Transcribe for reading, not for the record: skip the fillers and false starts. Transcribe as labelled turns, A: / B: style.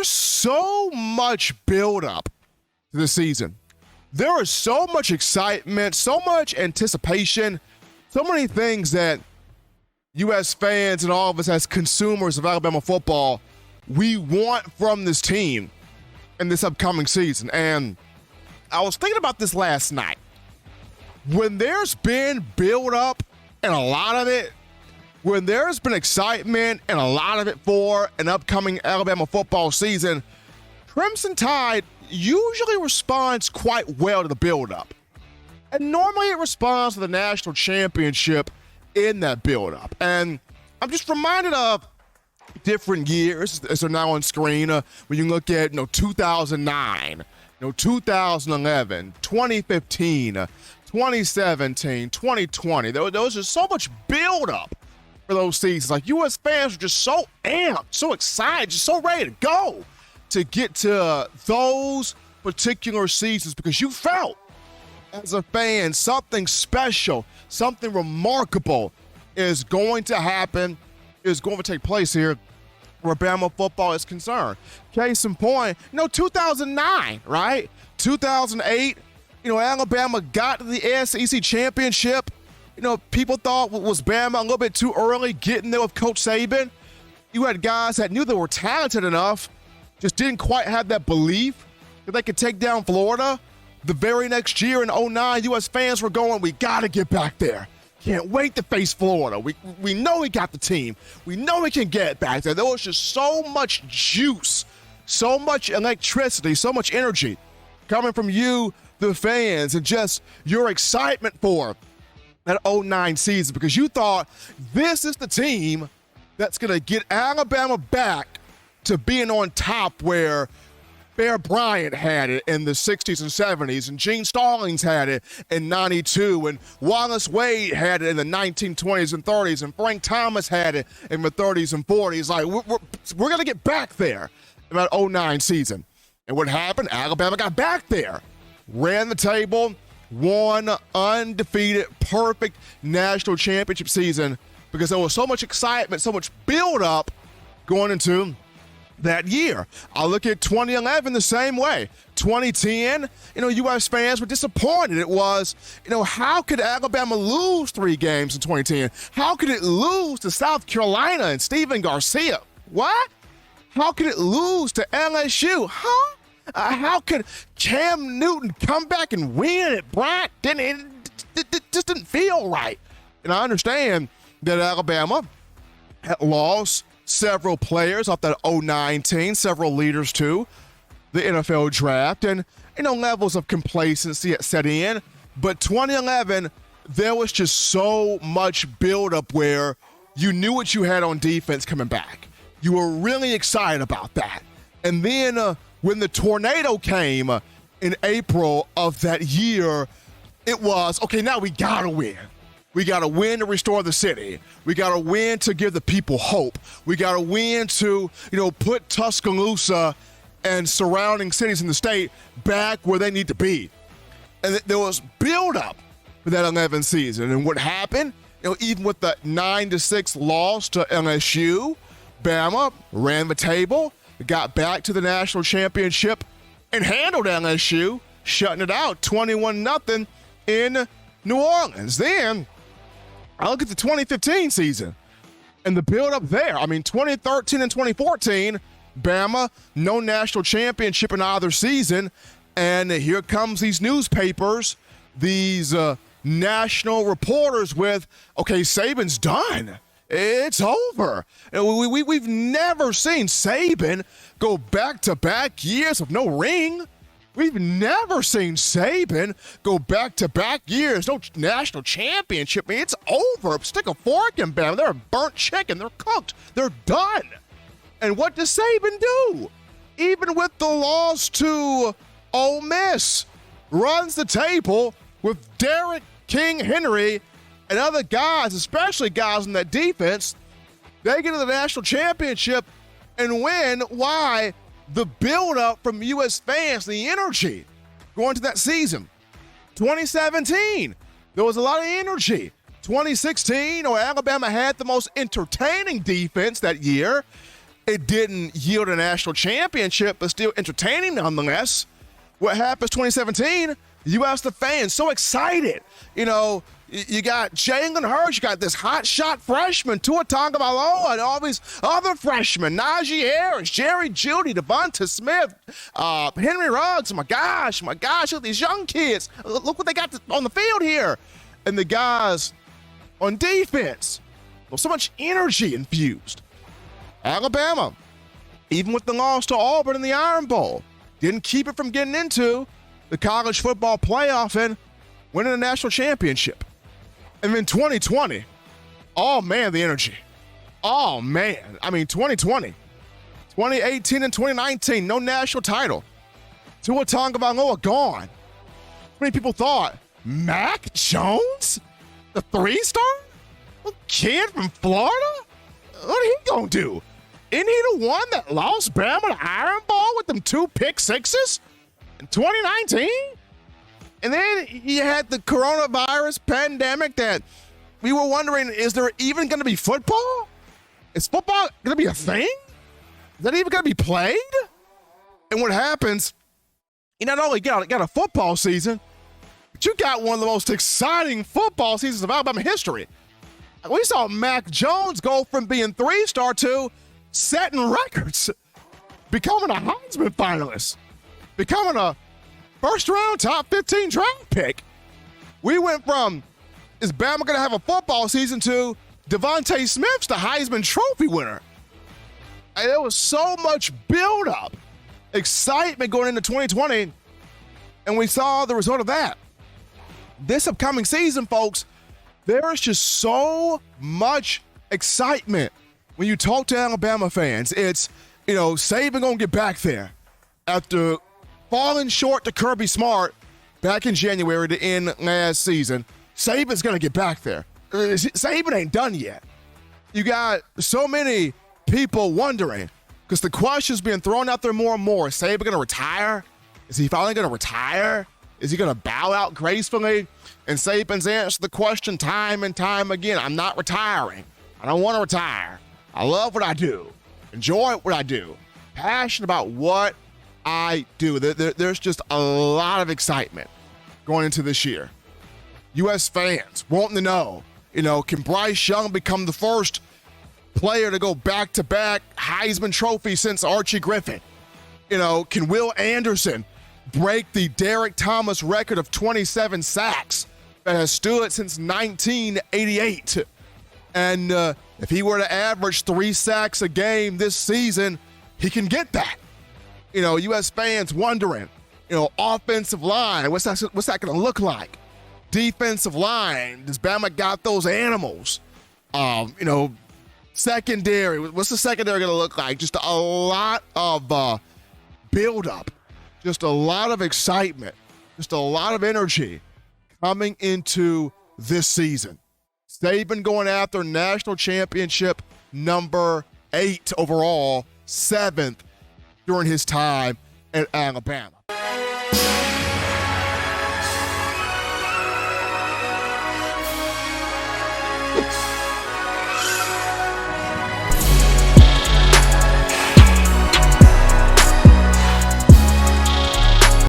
A: there's so much buildup to the season. There is so much excitement, so much anticipation, so many things that U.S. fans and all of us as consumers of Alabama football, we want from this team in this upcoming season. And I was thinking about this last night. When there's been build-up and a lot of it, when there's been excitement and a lot of it for an upcoming Alabama football season, Crimson Tide usually responds quite well to the build-up. And normally it responds to the national championship in that build-up. And I'm just reminded of different years as they're now on screen. When you look at 2009, 2011, 2015, 2017, 2020. There was just so much build-up for those seasons. Like, U.S. fans were just so amped, so excited, just so ready to go to get to those particular seasons because you felt, as a fan, something special, something remarkable is going to happen, is going to take place here where Bama football is concerned. Case in point, 2009, right? 2008, Alabama got to the SEC championship. People thought was Bama a little bit too early getting there with Coach Saban. You had guys that knew they were talented enough, just didn't quite have that belief that they could take down Florida. The very next year in 2009, U.S. fans were going, we got to get back there. Can't wait to face Florida. We know we got the team. We know we can get back there. There was just so much juice, so much electricity, so much energy coming from you, the fans, and just your excitement for that 2009 season because you thought this is the team that's going to get Alabama back to being on top where Bear Bryant had it in the 60s and 70s, and Gene Stallings had it in 92, and Wallace Wade had it in the 1920s and 30s, and Frank Thomas had it in the 30s and 40s. Like, we're going to get back there in that 2009 season. And what happened? Alabama got back there, ran the table, won undefeated, perfect national championship season because there was so much excitement, so much build-up going into that year. I look at 2011 the same way. 2010, U.S. fans were disappointed. It was, how could Alabama lose 3 games in 2010? How could it lose to South Carolina and Steven Garcia? What? How could it lose to LSU? Huh? How could Cam Newton come back and win at Bryant? It just didn't feel right. And I understand that Alabama had lost several players off that 2009 team, several leaders to the NFL draft, and levels of complacency set in. But 2011, there was just so much buildup where you knew what you had on defense coming back. You were really excited about that. And then when the tornado came in April of that year, it was, okay, now we gotta win. We got to win to restore the city. We got to win to give the people hope. We got to win to, put Tuscaloosa and surrounding cities in the state back where they need to be. And there was build-up for that 11 season. And what happened, even with the 9-6 loss to LSU, Bama ran the table, got back to the national championship, and handled LSU, shutting it out 21-0 in New Orleans. Then I look at the 2015 season and the build-up there. 2013 and 2014, Bama, no national championship in either season. And here comes these newspapers, these national reporters with, okay, Saban's done. It's over. We've never seen Saban go back-to-back years of no ring. We've never seen Saban go back-to-back years, no national championship. It's over. Stick a fork in Bama. They're a burnt chicken. They're cooked. They're done. And what does Saban do? Even with the loss to Ole Miss, runs the table with Derrick King Henry and other guys, especially guys in that defense. They get to the national championship and win. Why? The build-up from U.S. fans, the energy going to that season. 2017, there was a lot of energy. 2016, Alabama had the most entertaining defense that year. It didn't yield a national championship, but still entertaining nonetheless. What happens 2017? You ask the fans, so excited. You know, you got Jalen Hurts, you got this hot shot freshman, Tua Tagovailoa, and all these other freshmen, Najee Harris, Jerry Jeudy, Devonta Smith, Henry Ruggs. My gosh, look at these young kids. Look what they got on the field here. And the guys on defense, well, so much energy infused. Alabama, even with the loss to Auburn in the Iron Bowl, didn't keep it from getting into the college football playoff and winning a national championship. And then 2020, oh man, the energy. Oh man, I mean 2020, 2018 and 2019, no national title. Tua Tagovailoa gone. How many people thought, Mac Jones? The 3-star? A kid from Florida? What he gonna do? Isn't he the one that lost Bama the Iron Bowl with them 2 pick sixes in 2019? And then you had the coronavirus pandemic that we were wondering, is there even going to be football? Is football going to be a thing? Is that even going to be played? And what happens, you not only got a football season, but you got one of the most exciting football seasons of Alabama history. We saw Mac Jones go from being 3-star to setting records, becoming a Heisman finalist, becoming a first-round top 15 draft pick. We went from, is Bama going to have a football season, to Devonta Smith's the Heisman Trophy winner. And there was so much build-up, excitement going into 2020, and we saw the result of that. This upcoming season, folks, there is just so much excitement when you talk to Alabama fans. It's, Saban going to get back there after falling short to Kirby Smart back in January to end last season. Saban's going to get back there. Saban ain't done yet. You got so many people wondering, because the question's being thrown out there more and more. Is Saban going to retire? Is he finally going to retire? Is he going to bow out gracefully? And Saban's answered the question time and time again. I'm not retiring. I don't want to retire. I love what I do. Enjoy what I do. Passionate about what I do. There's just a lot of excitement going into this year. U.S. fans wanting to know, can Bryce Young become the first player to go back-to-back Heisman Trophy since Archie Griffin? Can Will Anderson break the Derek Thomas record of 27 sacks that has stood since 1988? And if he were to average 3 sacks a game this season, he can get that. U.S. fans wondering, offensive line, what's that going to look like? Defensive line, does Bama got those animals? Secondary, what's the secondary going to look like? Just a lot of build-up, just a lot of excitement, just a lot of energy coming into this season. Saban going after national championship number 8 overall, 7th during his time at Alabama.